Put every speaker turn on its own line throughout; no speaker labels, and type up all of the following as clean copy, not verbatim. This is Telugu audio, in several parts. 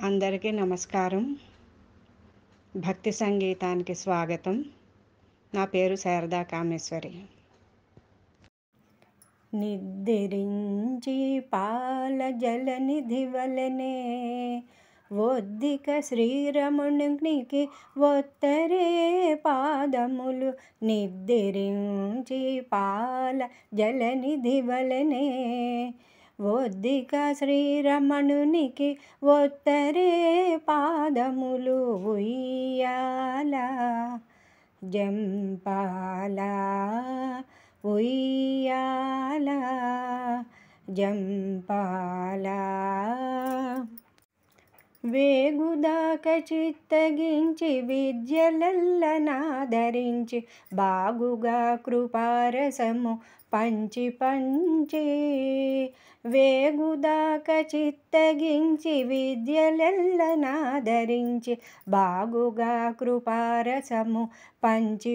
అందరికీ నమస్కారం. భక్తి సంగీతానికి స్వాగతం. నా పేరు శారదా కామేశ్వరి. నిద్రించి పాల జలనిధి వలనే ఒద్దిక శ్రీరమణునికి ఒత్తరే పాదములు. నిద్రించి పాల జలనిధి వలనే ఒద్దిక శ్రీరమణునికి ఒత్తరే పాదములు. ఉయ్యాల జంపాల ఉయ్యాల జంపాల వేగుదాక చిత్తగించి విద్యలెల్లనాదరించి బాగుగా కృపారసము పంచి వేగుదాక చిత్తగించి విద్యలెల్లనాదరించి బాగుగా కృపారసము పంచి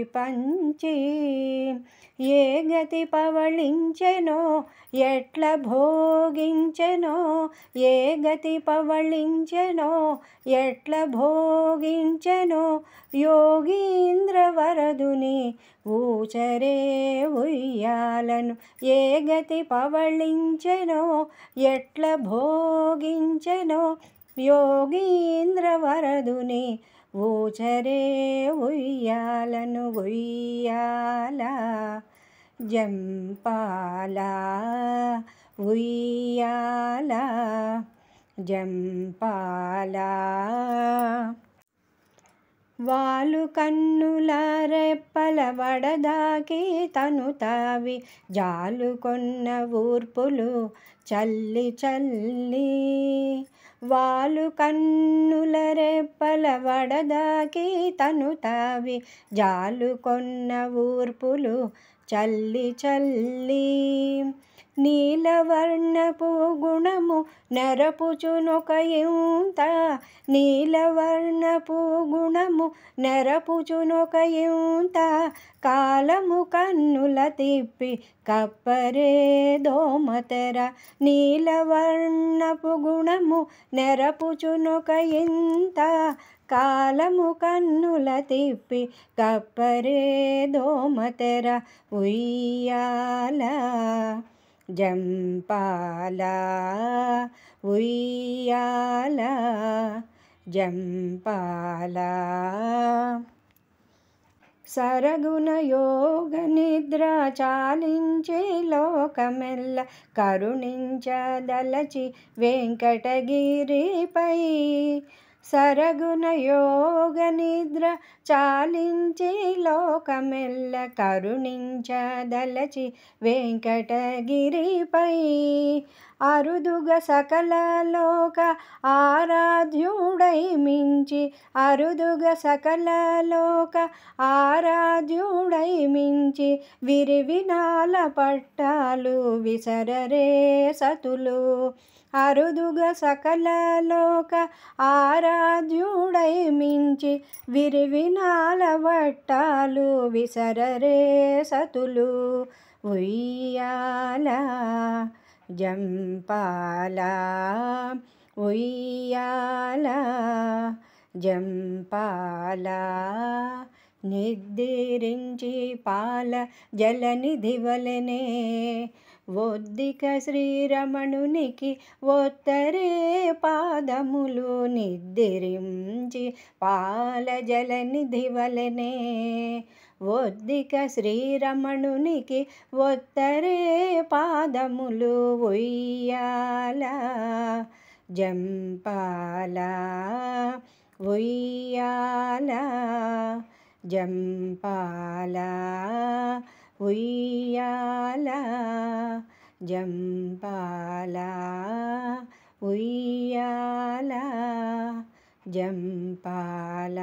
ఏ గతి పవళించెనో ఎట్ల భోగించెనో, ఏ గతి పవళించెనో ఎట్ల భోగించెనో యోగీంద్ర వరదుని ఊచరే ఉయ్యాలను. ఏ గతి పవళించెనో ఎట్ల భోగించెనో యోగీంద్ర వరదుని ఊచరే ఉయ్యాలను. ఉయ్యాల జంపాల ఉయ్యాల జంపాల వాలు కన్నుల రెప్పల వడదాకి తను తావి జాలుకొన్న ఊర్పులు చల్లి వాలు కన్నుల రెప్పల వడదాకి తను తావి జాలుకొన్న ఊర్పులు చల్లి నీలవర్ణపు గుణము నెరపుచునొక ఇంత, నీలవర్ణపు గుణము నెరపుచునొక ఇంత కాలము కన్నుల తిప్పి కప్పరే దోమతెర. నీలవర్ణపు గుణము నెరపుచునొక ఇంత కాలము కన్నుల తిప్పి కప్పరే దోమతెర. ఉయ్యాల జంపాల ఉయ్యాల జంపాల సరగుణ యోగ నిద్ర చాలించే లోకమెల్ల కరుణించదలచి వెంకటగిరిపై. సరగుణ యోగ నిద్ర చాలించి లోకమెల్ల కరుణించదలచి వెంకటగిరిపై. అరుదుగ సకల లోక ఆరాధ్యుడై మించి, అరుదుగ సకల లోక ఆరాధ్యుడై మించి విరివినాల పట్టాలు విసరరే సతులు. అరుదుగ సకల లోక ఆరాధ్యుడై మించి విరివినాల వట్టాలు విసరరే సతులు. ఉయ్యాల జంపాల ఉయ్యాల జంపాల నిద్రించి పాల జలనిధి వలనే ఒద్దిక శ్రీరమణునికి ఒత్తరే పాదములు. నిద్రించి పాల జలనిధి వలనే ఒద్దిక శ్రీరమణునికి ఒత్తరే పాదములు. ఉయ్యాల జంపాల ఉయ్యాల జంపాల ఉయ్యాల జంపాల ఉయ్యాల జంపాల.